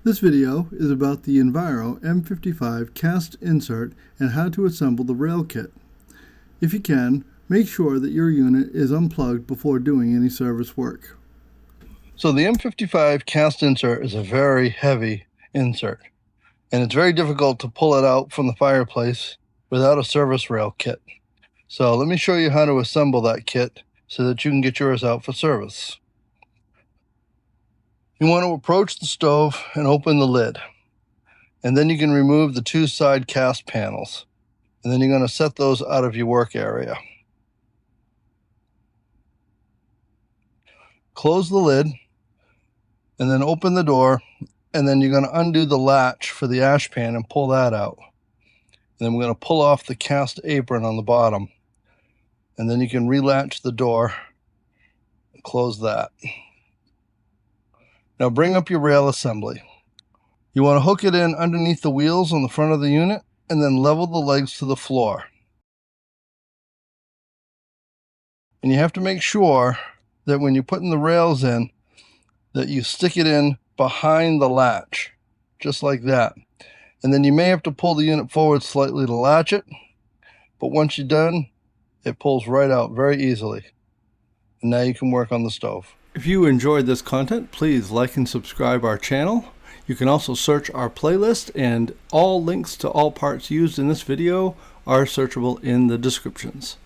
This video is about the Enviro M55 Cast Insert and how to assemble the rail kit. If you can, make sure that your unit is unplugged before doing any service work. So the M55 Cast Insert is a very heavy insert, and it's very difficult to pull it out from the fireplace without a service rail kit. So let me show you how to assemble that kit so that you can get yours out for service. You want to approach the stove and open the lid, and then you can remove the two side cast panels, and then you're going to set those out of your work area. Close the lid and then open the door, and then you're going to undo the latch for the ash pan and pull that out. And then we're going to pull off the cast apron on the bottom, and then you can relatch the door and close that. Now bring up your rail assembly. You want to hook it in underneath the wheels on the front of the unit and then level the legs to the floor. And you have to make sure that when you're putting the rails in, that you stick it in behind the latch, just like that. And then you may have to pull the unit forward slightly to latch it, but once you're done, it pulls right out very easily. And now you can work on the stove. If you enjoyed this content, please like and subscribe our channel. You can also search our playlist, and all links to all parts used in this video are searchable in the descriptions.